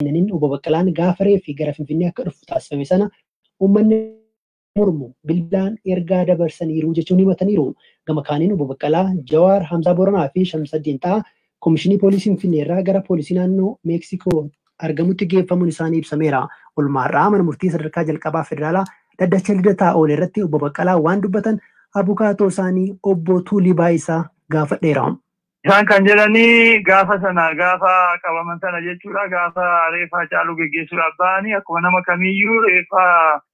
Inni obbo Baqqalaan gaafa reeffi gara Finfinnee akka dhufu taasifame sana uummanni mormu bilbilaan ergaa dabarsaniiru jechuun himataniiru. Gama kaaniin obbo Baqqalaa, Jawaar, Hamzaa Booranaa fi Shamsaddiin Xaa Komishinii Poolisii Finfinnee irraa gara Poolisii naannoo Meeksikoo argamutti geeffamuun isaanii ibsameera. Olmaarraa mana murtii sadarkaa jalqabaa federaalaa dhaddacha lidataa oole irratti obbo Baqqalaa waan dubbatan abukaatoo isaanii obbo Tuulii Baayisaa gaafadheera. Isaan kan jedhanii gaafa qabaman sana jechuudha. Gaafa reeffa caaluu geggeessuudhaaf ba'anii akkuma nama kamiyyuu reeffa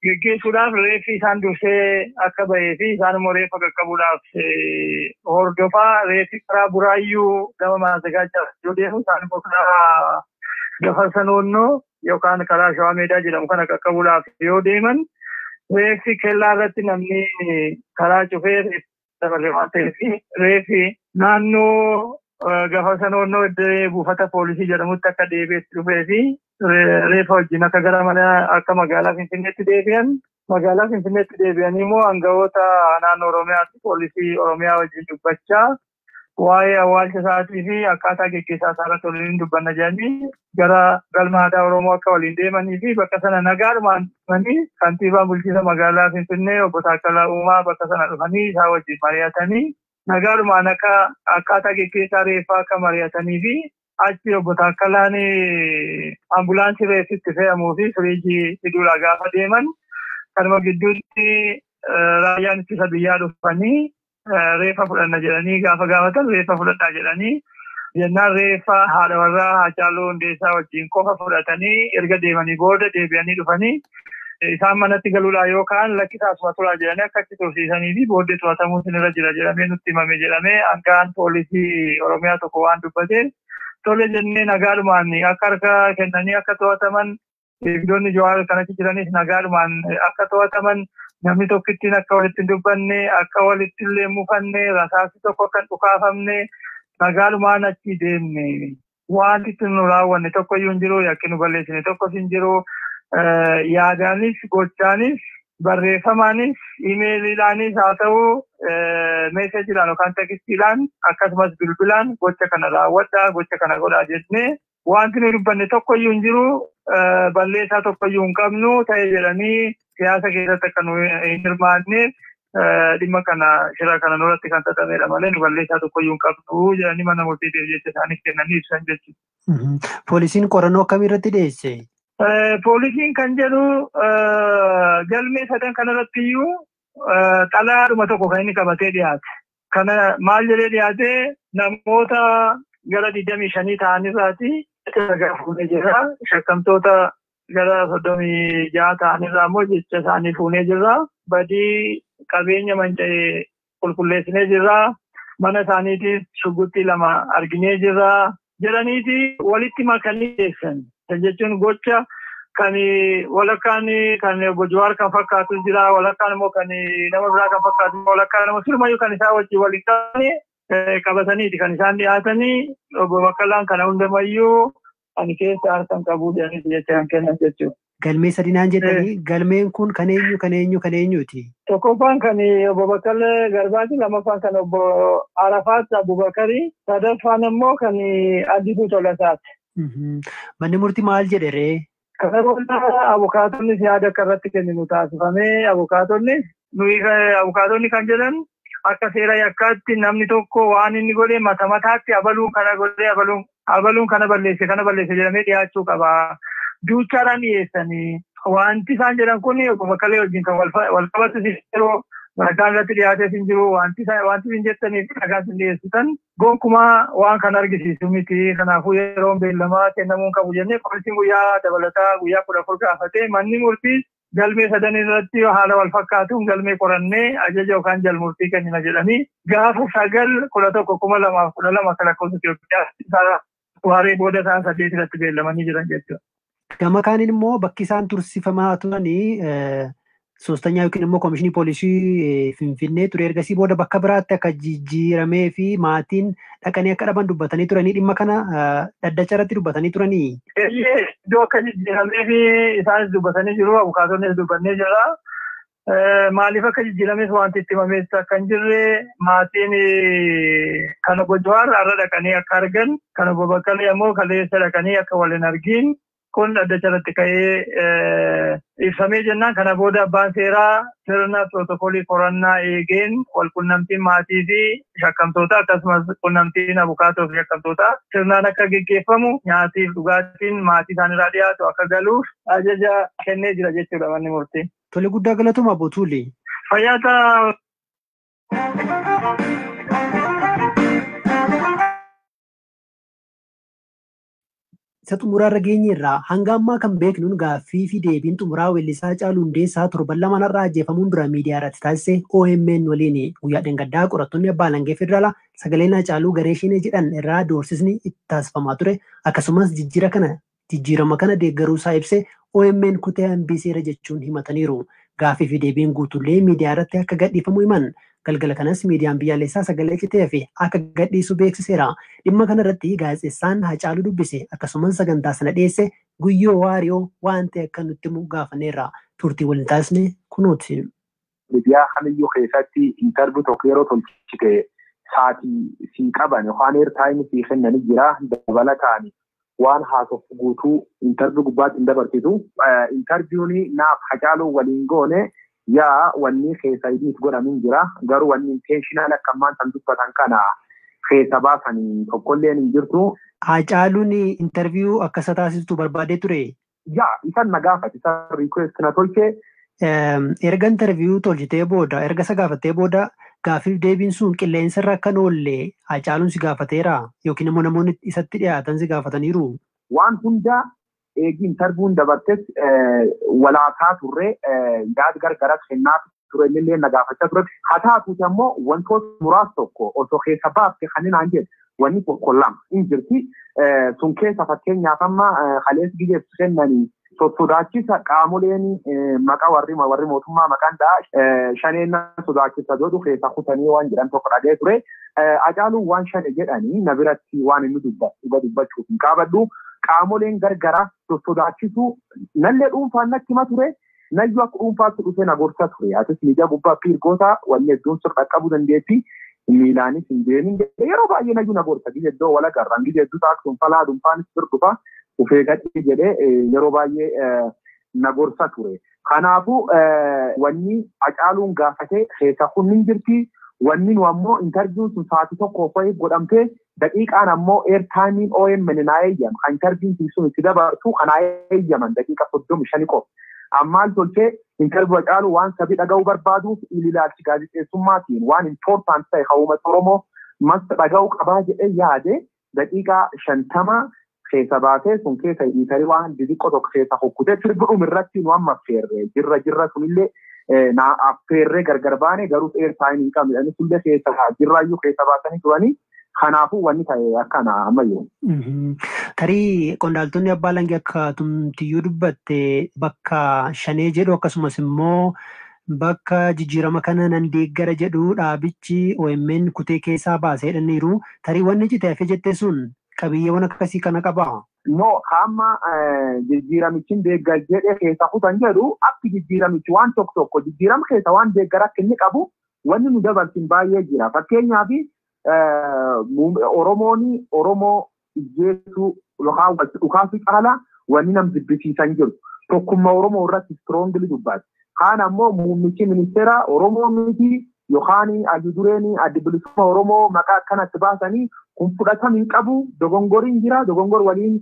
geggeessuudhaaf reeffi isaan dursee akka bahee fi isaan immoo reeffa qaqqabuudhaaf hordofaa reeffi karaa buraayyuu gama maasagaachaa yoo deemu isaan immoo karaa gafarsa noonnoo yookaan karaa shawaa meedaa jedhamu kana qaqqabuudhaaf yoo deeman reeffi kellaa irratti namni karaa cufee dabalee waan ta'eef reeffi naannoo gafarsa noonnoo iddoo buufata poolisii jedhamutti akka deebi'etti dhufee fi reeffa wajjin akka gara mana akka magaalaa Finfinneetti deebi'an. Magaalaa Finfinneetti deebi'anii immoo aangawoota naannoo Oromiyaatti poolisii Oromiyaa wajjin dubbachaa waa'ee awwaalcha isaatii fi akkaataa geggeessaa isaa irratti waliin dubbanna jedhanii gara galma aadaa Oromoo akka waliin deemanii fi bakka sana nagaadhumaan dhufanii kantiibaan bulchiinsa magaalaa Finfinnee obbo Taakkalaa Uumaa bakka sana dhufanii isaa wajjin mari'atanii nagaadhumaan akkaataa geggeessaa reeffaa akka mari'atanii fi achi obbo Taakkalaan ambulaansii reeffitti fe'amuu fi firiijii fiduudhaa gaafa deeman kanuma gidduutti raayyaan ittisa biyyaa dhufanii reeffa fudhanna jedhanii gaafa gaafatan reeffa fudhadhaa jedhanii jennaan reeffa haadha warraa Haacaaluu Hundeessaa wajjin qofa fudhatanii erga deemanii booda deebi'anii dhufanii isaan manatti galuudhaa yookaan lakkisaasuma turaa jedhanii akkatti tursiisanii fi booddee to'atamuu irra jira jedhamee nutti himame jedhamee aangaan poolisii Oromiyaa tokko waan dubbateen tole jennee nagaadhumaan akka harka kennanii akka to'ataman eegdonni Jawaar kanatti jiranis nagaadhumaan akka to'ataman namni tokkittiin akka walitti dubbanne akka walitti illee mufanne rasaasni tokko akka dhukaafamne nagaadhumaan achi deemne wanti nu raawwanne tokkoyyuu hin jiru yakki nu balleessine tokkos hin jiru yaadaanis gochaanis barreeffamaanis imeeliidhaanis haa ta'u meesejiidhaan yookaan tekistiidhaan akkasumas bilbilaan gocha kana raawwadhaa gocha kana godhaa jennee wanti nu dubbanne tokkoyyuu hin jiru balleessaa tokkoyyuu hin qabnu ta'e jedhanii siyaasa keessatti akka nu hin hirmaanneef dhimma kana shira kana nurratti kan xaxamedha malee nu balleessaa tokkoyyuu hin qabnu jedhanii mana murtiitiif jecha isaaniif kennanii ibsan jechuudha. Poolisiin qorannoo akkamii irratti dhiyeesse? Poolisiin kan jedhu galmee sadan kanarratti iyyuu xalayaadhuma tokko kan inni qabatee dhiyaate. Kana maal jedhee dhiyaate namoota gara 25 ta'anirraati ragaa fuunee jira. Shakkamtoota gara 36 ta'anirraa immoo jecha isaanii fuunee jirra. Badii qabeenya manca'ee qulqulleessinee jirra. Mana isaaniitiif shugguxxii 2 arginee jirra. Jedhaniiti walitti makanii geessan. Jechuun gocha kan walakkaan kan obbo Jawaar kan fakkaatu jira walakkaan immoo kan nama biraa kan fakkaatu walakkaan immoo silumayyuu kan isaa wajjin waliin qabataniiti kan isaan dhiyaatanii obbo Baqqalaan kana hundamayyuu ani keessa harkan qabuu jedhanii jecha kan kennan jechuudha. Galmee sadinaan jedhanii galmeen kun kan eenyuuti? Tokkoffaan kan obbo Baqqalee Garbaati, lamaffaan kan obbo Arafaat Abubakarii, sadaffaan immoo kan Addisuu Tolasaati. Manni murtii maal jedhe ree? Kana booda abukaatonni yaada akka irratti kenninu taasifamee abukaatonni kan jedhan akka seera yakkaatti namni tokko waan inni godhe mataatti abaluun kana godhe abaluun kana balleesse jedhamee dhiyaachuu qaba. Duuchaadhaan dhiyeessanii wanti isaan jedhan kun obbo Baqqalee wajjin kan wal qabatu yeroo ragaan irratti dhiyaatee hin jiru wanti hin jettaniif ragaan hin dhiyeessitan gonkumaa waan kan argisiisu miti. Kanaafuu yeroon beellamaa kennamuun qabu jennee poolisiin guyyaa dabalataa guyyaa 14 gaafatee manni murtii galmee sadan irratti haala wal fakkaatuun galmee qorannee ajaja yookaan jalmurtii kennina jedhanii gaafa 9/11/2012 akka lakkoofsa Itoophiyaa waaree booda isaan 8 irratti beellamanii jiran jechuudha. Gama kaaniin immoo bakki isaan tursiifamaa turanii soostanya yookiin immoo Komishinii Poolisii Finfinnee ture. Ergasii booda bakka biraatti akka jijjiiramee fi maatiin dhaqanii akka dhaban dubbatanii turanii dhimma kana dhaddacha irratti dubbatanii turanii. Iddoo akka jijjiiramee fi isaanis dubbatanii jiru, abukaatonni dubbannee jira. Maaliif akka jijjiirames wanti itti himamees akka hin jirre maatiin kan obbo Jawaar har'a dhaqanii akka argan kan obbo Baqqalee immoo kaleessa dhaqanii akka wal hin argin kun addacharratti ka'ee ibsamee jennaan. Kana booda abbaan seeraa sirna pirootokoolii qorannaa eegeen walqunnamtiin maatii fi shakkamtoota akkasumas qunnamtiin abukaatoo fi shakkamtoota sirnaan akka geggeeffamu nyaatii fi dhugaatiin maatii isaanirraa dhiyaatu akka galuuf ajaja kennee jira jechuudha manni murtii. Tole guddaa galatuma Botuulee. Fayyaata. Isa xumuraarra geenyerraa hanga ammaa kan beeknuun gaaffii fi deebiin xumuraa weellisaa Haacaaluu Hundeessaa torban lamaan ajjeefamuun dura miidiyaa irratti taasise OMN waliin guyyaa dheengaddaa qorattoonni abbaa alangaa federaalaa sagaleen Haacaaluu garee shinee jedhan irraa doorsisni itti taasifamaa ture. Akkasumas jijjiirama kana deeggaruusaa ibse OMN kutee hambiseera jechuun himataniiru. Gaaffii fi deebiin guutuullee miidiyaa irratti akka gadhiifamu himan. Galgala kanas miidiyaan biyyaalessaa sagalee qixee fi akka gadhiisu beeksiseera. Dhimma kanarratti gaazexeessaan Haacaaluu dubbise akkasumas sagantaa sana dhiyeesse Guyyoo Waariyoo waan ta'e akka nutti himu gaafanneerra. Turtii waliin taasisne kunuuti. Miidiyaa kamiyyuu keessatti intarviyuu tokko yeroo tolchite saatii sii qaban yookaan eertaayimii sii kennanii jira. Dabalataan waan haasoftu guutuu intarviyuu gubbaatti hin dabarsitu. Intarviyuun naaf Haacaaluu waliin goone yaa wanni keessa idiit godhamin jira. Garuu wanni intentional akka ammaan san dubbatan kana keessa baasanii tokkolleen hin jirtu. Haacaaluun interviyuu akkasa taasistu barbaadee ture? Yaa isan na gaafate isan request na tolche. Erga interviyuu tolchitee booda erga isa gaafattee booda gaaffiif deebiin sun qilleensarra akka oolle Haacaaluun si gaafateera yookiin immoo namoonni isatti dhiyaatan si gaafataniiru? Waan hunda eegi interviewun dabartes walaakaa turre yaad gargaras kennaaf ture illee na gaafachaa ture. Haa taatuuti ammoo wantoota muraasa tokko osoo keessa baafte kaninaan jedhe wanni tokko lama hin jirti. Sun keessa fakkeenyaaf amma halees biyyeessu kennanii sodaachisa qaamoleen maqaa warri mootummaa maqaan dhaa shaneen sodaachisa jedhu keessa kutanii waan jedhan tokko dhagee ture. Haacaaluun waan shane jedhanii na biratti waan inni dubbachuuf hin qabadhu. Qaamoleen gargaraa sodaachisu nallee dhuunfaan natti hima ture. Nayyuu akka dhuunfaatti dhufee na gorsa ture. Atis miidiyaa gubbaa fiirgoota wanni hedduun sirra qabuu dandeetti. Miilaanis hin deemin yeroo baay'ee nayyuu na gorsa. Gizee iddoo wal agarraan gizee hedduu ta'a dhuunfalaa dhuunfaanis firdufa dhufee gadhee jedhee yeroo baay'ee na gorsa ture. Kanaafuu wanni Haacaaluun gaafatee keessa kun hin jirti. Wanni nu ammoo interviyuun sun sa'aatii tokko fa'ii godhamtee daqiiqaan ammoo eertaayimiin OMN naa eeyyamu kan interviyuun sun itti dabartu kanaa eeyyaman daqiiqa 35 qofa. Ammaan tolchee interviyuu Haacaaluu waan sabii dhaga'uu barbaaduuf ilaalchi gaazexeessummaatiin waan important ta'e kan uummata Oromoo masta dhaga'uu qabaa jedhee yaade daqiiqaa 50 keessa baasee sun keessa dhiitarii waan xixiqqoo tokko keessa hokkutee sirbuudhuma irratti nu amma affeerre jirra sunillee na affeerree gargar baane garuu eertaayimii hin qabne inni sullee keessa jirraayyuu keessa baasanii turanii. Kanaafuu wanni ta'e akkana ammayyuu. Tarii qondaaltonni abbaa alangaa akka tumtiyyuu dubbatte bakka shanee jedhu akkasumas immoo bakka jijjiirama kana nan deeggara jedhu dhaabichi OMN kutee keessaa baasee jedhaniiru. Tarii wanni citee hafe jette sun qabiyyeewwan akkasii kana qabaa? No, hamma jijjiiramichi deeggar jedhee keessa kutan jedhu akki jijjiiramichi waan tokko jijjiirama keessa waan deeggar akka inni qabu wanni nu dabarsin baay'ee jira. Fakkeenyaaf Oromoo ijjeessu yookaan dhukaasuu caalaa wanni nam jibbisiisan jiru. Tokkummaa Oromoo irratti strongly dubbata. Kaan ammoo muummichi ministeera Oromoo miti yookaan adda dureen adda bilisummaa Oromoo maqaa akkanatti baasanii kun fudhatama hin qabu dogongoriin jira dogongor waliin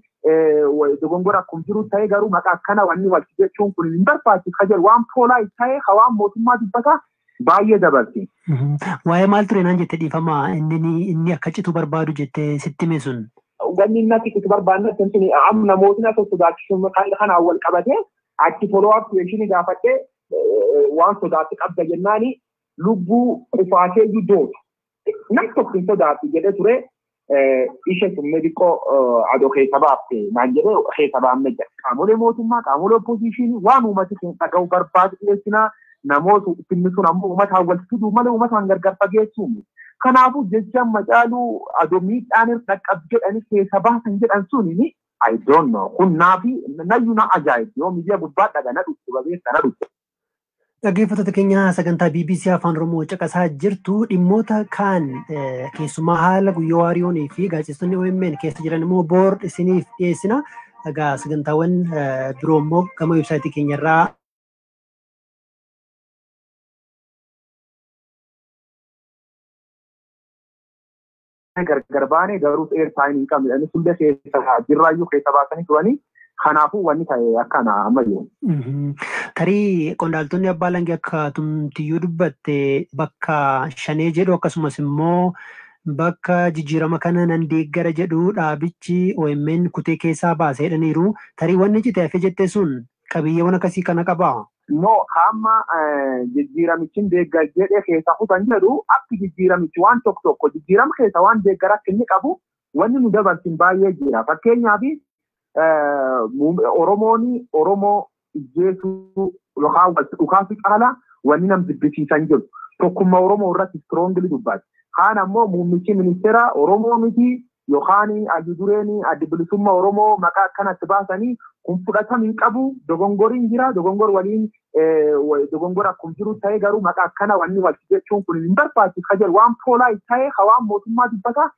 dogongora akkuma jiru ta'e garuu maqaa akkana wanni walti jechuun kun hin barbaachisu jedhu waan poolaa ta'e hawaan mootummaa dubbata baay'ee dabalti. Waa'ee maal ture naan jette dhiifama inni akka citu barbaadu jette sitti hime sun. Wanni inni akka citu barbaadna sun amma namootni akka sodaachisuun kanaan wal qabate achi follow-up question gaafadhee waan sodaatti qabda jennaani lubbuu kufaatee iddootu. Nam tokko hin sodaatu jedhee ture ishee sun xiqqoo adoo keessa baafte naan jedhee keessa baafne jira. Qaamolee mootummaa qaamolee opposiishinii waan uummati sun dhaga'u barbaadu dhiyeessinaa namoota inni sun ammoo uummataan wal fiduu malee uummataan gargar fageessuun. Kanaafuu jecha Haacaaluu adoo miidhaan irra dhaqqab jedhanii keessa baasan jedhan suni I don't know. Kun naafi nayyuu na ajaa'ibu yoo miidiyaa gubbaa dhaga na dhufte babeessa na dhufte. Dhaggeeffattoota keenya sagantaa BBC Afaan Oromoo caqasaa jirtu dhimmoota kaan keessumaa haala Guyyoo Waariyoonii fi gaazexeessonni OMN keessa jiran immoo boor isiniif dhiyeessina. Egaa sagantaawwan biroo immoo gama websaayitii keenyarraa gargar baane garuu airtime hin qabne inni hunda keessa jirraayyuu keessa baasanii turanii kanaafuu wanni ta'e akkana ammayyuu. Tarii qondaaltonni abbaa langee akka tumtiyyuu dubbatte bakka shanee jedhu akkasumas immoo bakka jijjiirama kana nan deeggara jedhu dhaabichi OMN kutee keessaa baasee jedhaniiru. Tarii wanni cite hafe jettee sun qabiyyeewwan akkasii kana qabaa? No, hamma jijjiiramichi deeggar jedhee keessa kutan jedhu akka jijjiiramichi waan tokko jijjiirama keessa waan deeggar akka inni qabu wanni nu dabarsin baay'ee jira. Fakkeenyaaf Oromoo ijjeesuu yookaan dhukaasii caalaa wanni nam jibbisiisan jiru. Tokkummaa Oromoo irratti strongly dubbata. Kaan ammoo muummichi ministeera Oromoo miti yookaan addi dureen addi bilisummaa Oromoo maqaa akkanatti baasanii kun fudhatama hin qabu dogongoriin jira dogongor waliin dogongora akkuma jiru ta'ee garuu maqaa akkana wanni wal jechuun kun hin barbaachisu jedhu waan poolaa ta'ee hawaan mootummaa dubbata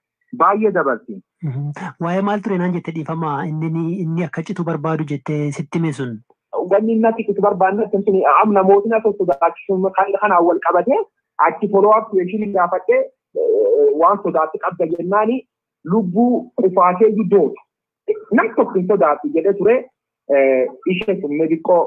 baay'ee dabarsi. Waa'ee maal ture naan jettee dhiifama inni akka citu barbaadu jettee sitti hime sun. Wanni inni akka citu barbaadne sun amma mootiin akka sodaachisuun kanaan wal qabatee achi follow-up question gaafadhee waan sodaatti qabda jennaani lubbuu kufaatee guddootu. Nam tokko hin sodaatu jedhee ture ishee sun xiqqoo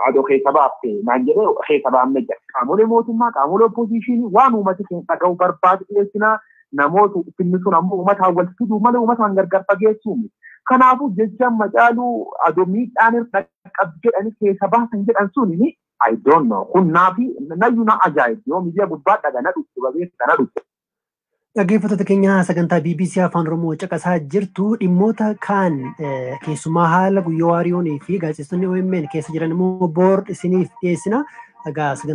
adoo keessa baafte naan jedhee keessa baafne jira. Qaamolee mootummaa qaamolee opposiishinii waan uummati keenya dhaga'u barbaadu dhiyeessinaa namoota finni sun ammoo uummataan wal fiduu malee uummataan gargar fageessuumi. Kanaafuu jecha Hacaaluu adoo miidhaan irra qabdu jedhanii keessa baasan jedhan suni I don't know. Kun naafi nayyuu na ajaa'ibu yoo miidiyaa gubbaa dhagana dhuftu babeessa na dhuftu. Dhaggeeffattoota keenya sagantaa BBC Afaan Oromoo caqasaa jirtu dhimmoota kaan keessumaa haala guyyaa waariyoonii fi gaazexeessonni OMN keessa jiran immoo boord isiniif dhiyeessina.